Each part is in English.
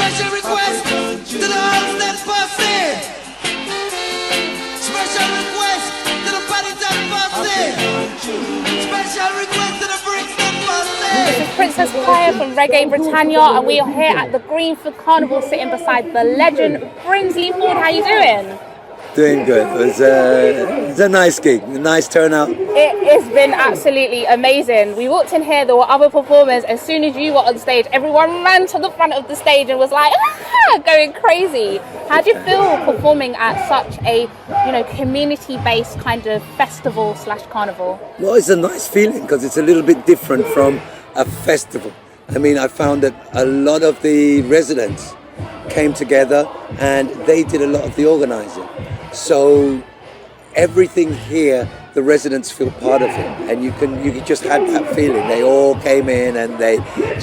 Special request to the Halstead posse. Special request to the Paddington posse. Special request to the Brixton posse. This is Princess Kaya from Reggae Britannia, and we are here at the Grenfell Carnival sitting beside the legend Brinsley Forde. How you doing? Doing good. It was a nice gig, a nice turnout. It has been absolutely amazing. We walked in here, there were other performers. As soon as you were on stage, everyone ran to the front of the stage and was like, ah, going crazy. How do you feel performing at such a, community-based kind of festival / carnival? Well, it's a nice feeling because it's a little bit different from a festival. I mean, I found that a lot of the residents came together and they did a lot of the organising. So everything here, the residents feel part of it, and you just had that feeling. They all came in, and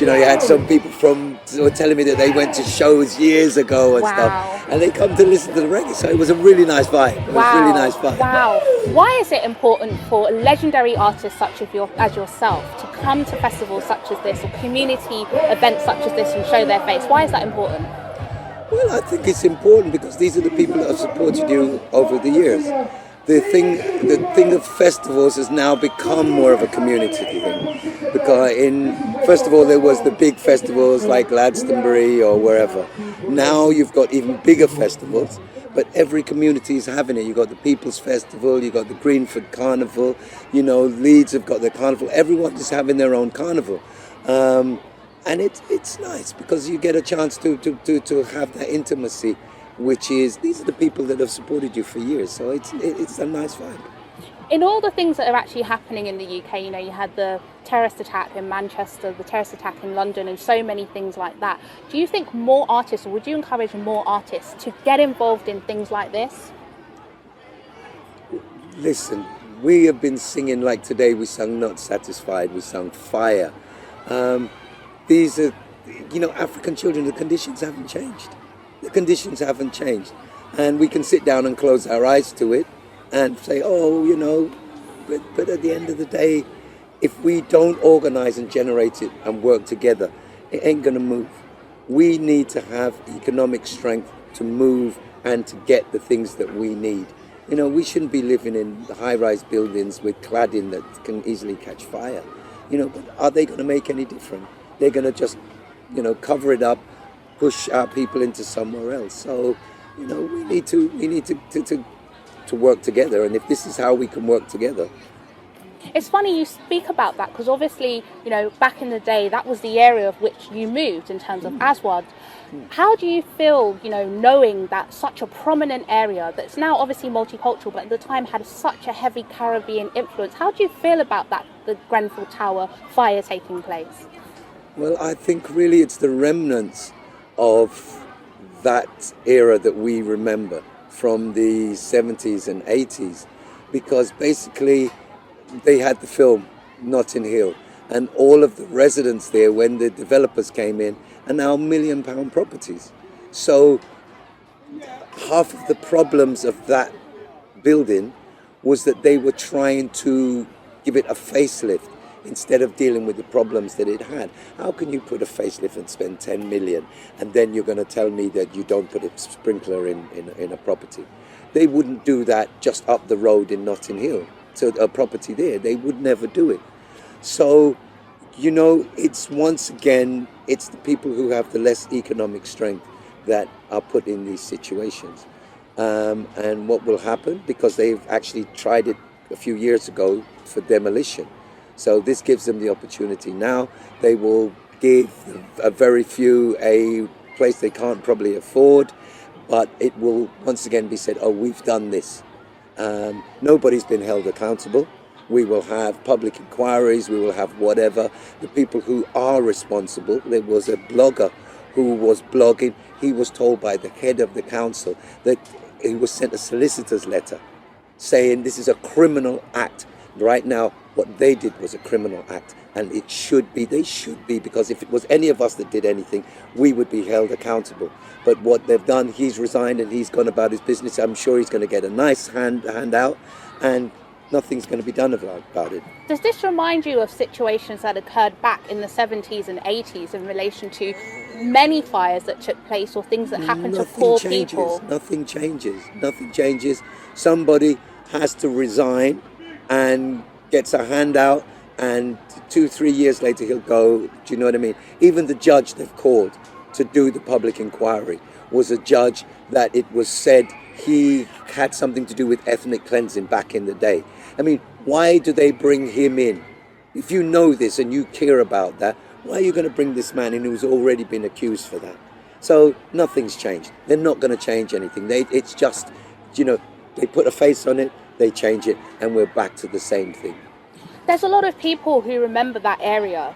you had some people who were telling me that they went to shows years ago and stuff, and they come to listen to the reggae. So it was a really nice vibe. It was really nice vibe. Wow. Why is it important for legendary artists such as yourself to come to festivals such as this or community events such as this and show their face? Why is that important? Well, I think it's important because these are the people that have supported you over the years. The thing of festivals has now become more of a community thing. Because first of all, there was the big festivals like Glastonbury or wherever. Now you've got even bigger festivals, but every community is having it. You've got the People's Festival, you've got the Greenford Carnival, Leeds have got their carnival. Everyone is having their own carnival. And it's nice because you get a chance to have that intimacy, which is, these are the people that have supported you for years. So it's a nice vibe. In all the things that are actually happening in the UK, you had the terrorist attack in Manchester, the terrorist attack in London, and so many things like that. Do you think more artists, or would you encourage more artists to get involved in things like this? Listen, we have been singing, like today we sung Not Satisfied, we sung Fire. These are, African children, the conditions haven't changed. The conditions haven't changed. And we can sit down and close our eyes to it and say, but at the end of the day, if we don't organise and generate it and work together, it ain't going to move. We need to have economic strength to move and to get the things that we need. We shouldn't be living in high-rise buildings with cladding that can easily catch fire. But are they going to make any difference? They're going to just, cover it up, push our people into somewhere else. So, we need to work together. And if this is how we can work together. It's funny you speak about that because obviously, back in the day, that was the area of which you moved in terms of Aswad. How do you feel, knowing that such a prominent area that's now obviously multicultural, but at the time had such a heavy Caribbean influence? How do you feel about that, the Grenfell Tower fire taking place? Well, I think really it's the remnants of that era that we remember from the 70s and 80s, because basically they had the film Notting Hill, and all of the residents there, when the developers came in, are now £1 million properties. So half of the problems of that building was that they were trying to give it a facelift instead of dealing with the problems that it had. How can you put a facelift and spend 10 million and then you're going to tell me that you don't put a sprinkler in a property? They wouldn't do that just up the road in Notting Hill. So a property there, they would never do it. So, it's once again, it's the people who have the less economic strength that are put in these situations. And what will happen, because they've actually tried it a few years ago for demolition. So this gives them the opportunity. Now they will give a very few a place they can't probably afford, but it will once again be said, we've done this. Nobody's been held accountable. We will have public inquiries, we will have whatever. The people who are responsible, there was a blogger who was blogging, he was told by the head of the council that he was sent a solicitor's letter saying this is a criminal act. Right now, what they did was a criminal act, and they should be, because if it was any of us that did anything, we would be held accountable. But what they've done, he's resigned and he's gone about his business. I'm sure he's going to get a nice handout, and nothing's going to be done about it. Does this remind you of situations that occurred back in the 70s and 80s in relation to many fires that took place or things that happened to poor people. Nothing changes. Nothing changes. Somebody has to resign and gets a handout, and 2-3 years later he'll go. Do you know what I mean? Even the judge they've called to do the public inquiry was a judge that it was said he had something to do with ethnic cleansing back in the day. I mean, why do they bring him in? If you know this and you care about that, why are you going to bring this man in who's already been accused for that? So nothing's changed. They're not going to change anything. It's just, they put a face on it, they change it, and we're back to the same thing. There's a lot of people who remember that area,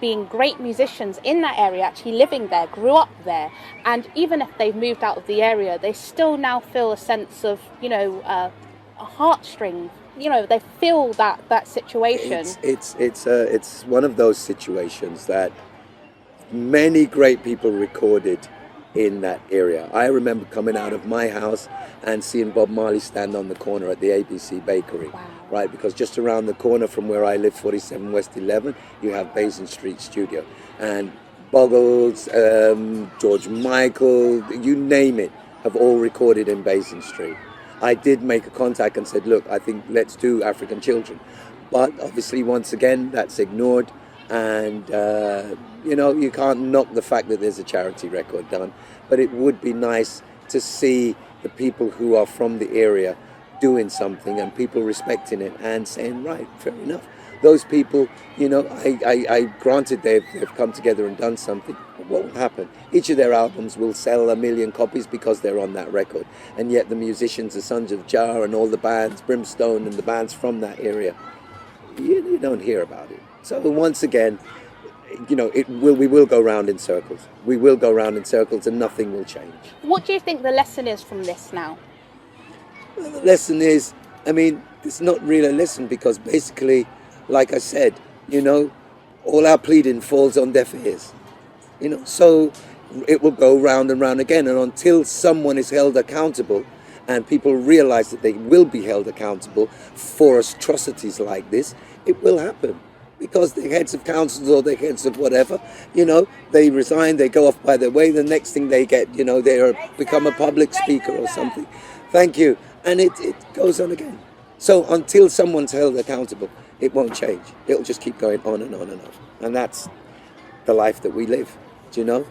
being great musicians in that area, actually living there, grew up there. And even if they've moved out of the area, they still now feel a sense of, a heartstring. They feel that situation. It's one of those situations that many great people recorded in that area. I remember coming out of my house and seeing Bob Marley stand on the corner at the ABC Bakery. Wow. Right, because just around the corner from where I live, 47 West 11, you have Basin Street Studio. And Buggles, George Michael, you name it, have all recorded in Basin Street. I did make a contact and said, look, I think let's do African Children. But obviously, once again, that's ignored. And, you can't knock the fact that there's a charity record done. But it would be nice to see the people who are from the area doing something and people respecting it and saying, right, fair enough. Those people, I granted they've come together and done something. But what will happen? Each of their albums will sell 1 million copies because they're on that record. And yet the musicians, the Sons of Jah and all the bands, Brimstone and the bands from that area, you don't hear about it. So once again, we will go round in circles. We will go round in circles and nothing will change. What do you think the lesson is from this now? Well, the lesson is, it's not really a lesson because basically, like I said, all our pleading falls on deaf ears. So it will go round and round again. And until someone is held accountable and people realize that they will be held accountable for atrocities like this, it will happen. Because the heads of councils or the heads of whatever, they resign, they go off by their way. The next thing they get, they become a public speaker or something. Thank you. And it goes on again. So until someone's held accountable, it won't change. It'll just keep going on and on and on. And that's the life that we live, do you know?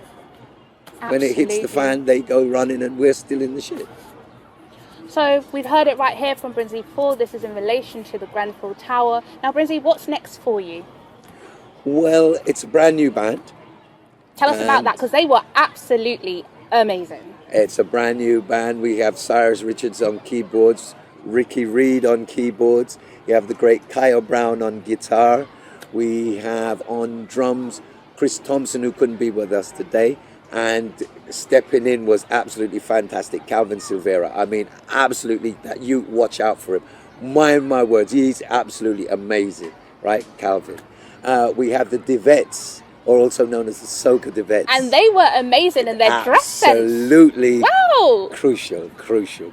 Absolutely. When it hits the fan, they go running and we're still in the shit. So we've heard it right here from Brinsley Forde. This is in relation to the Grenfell Tower. Now, Brinsley, what's next for you? Well, it's a brand new band. Tell us about that, because they were absolutely amazing. It's a brand new band. We have Cyrus Richards on keyboards, Ricky Reed on keyboards. You have the great Kyle Brown on guitar. We have on drums Chris Thompson, who couldn't be with us today. And stepping in was absolutely fantastic, Calvin Silvera. Absolutely, you watch out for him. Mind my words, he's absolutely amazing, right, Calvin? We have the Devettes, or also known as the Soca Devettes. And they were amazing in their dress sense. Absolutely. Wow. Crucial.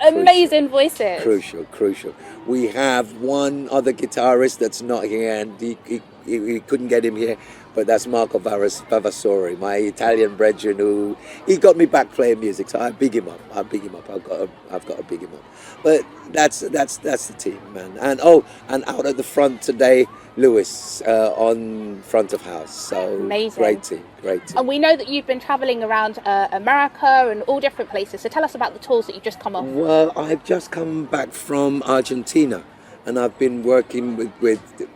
Amazing voices. Crucial. We have one other guitarist that's not here, and he couldn't get him here, but that's Marco Vavassori, my Italian brethren, who he got me back playing music, so I big him up. I've got to big him up. But that's the team, man. And out at the front today, Lewis on front of house. So amazing. Great team. And we know that you've been travelling around America and all different places. So tell us about the tours that you've just come off. Well, I've just come back from Argentina, and I've been working with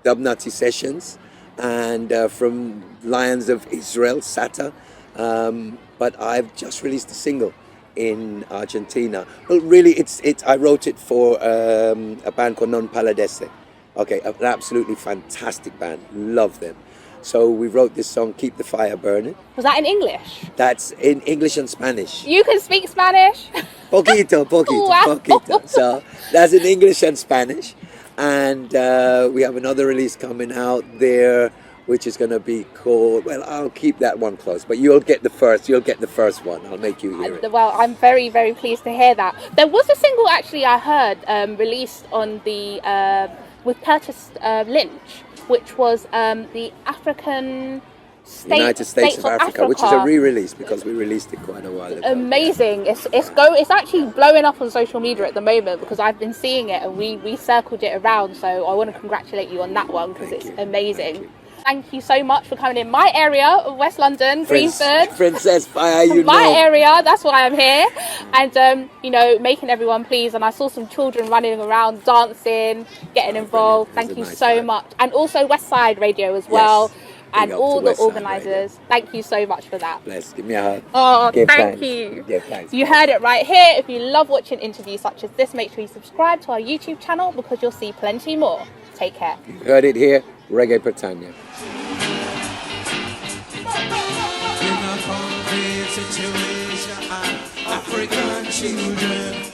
Dubnati Sessions and from Lions of Israel, Sata. But I've just released a single in Argentina. Well, really, I wrote it for a band called Non Paladese. Okay, an absolutely fantastic band. Love them. So we wrote this song, Keep the Fire Burning. Was that in English? That's in English and Spanish. You can speak Spanish? Poquito. Wow. So that's in English and Spanish. And we have another release coming out there, which is going to be called, well, I'll keep that one close, but you'll get the first one. I'll make you hear it. Well, I'm very, very pleased to hear that. There was a single actually I heard released on the with Curtis Lynch, which was the African United States of Africa, which is a re-release because we released it quite a while ago. Amazing. It's actually blowing up on social media at the moment because I've been seeing it and we circled it around, so I want to congratulate you on that one because it's amazing. Thank you so much for coming in my area of West London, Grenfell. Princess Fire, you my know. area, that's why I'm here. And, you know, making everyone pleased. And I saw some children running around, dancing, getting involved. Thank you so much. And also West Side Radio as well. Yes. And all the organisers. Thank you so much for that. Bless. Give me a hug. Oh, Give thank thanks. you. Give thanks. You heard it right here. If you love watching interviews such as this, make sure you subscribe to our YouTube channel because you'll see plenty more. Take care. You heard it here, Reggae Britannia. In a concrete situation, African children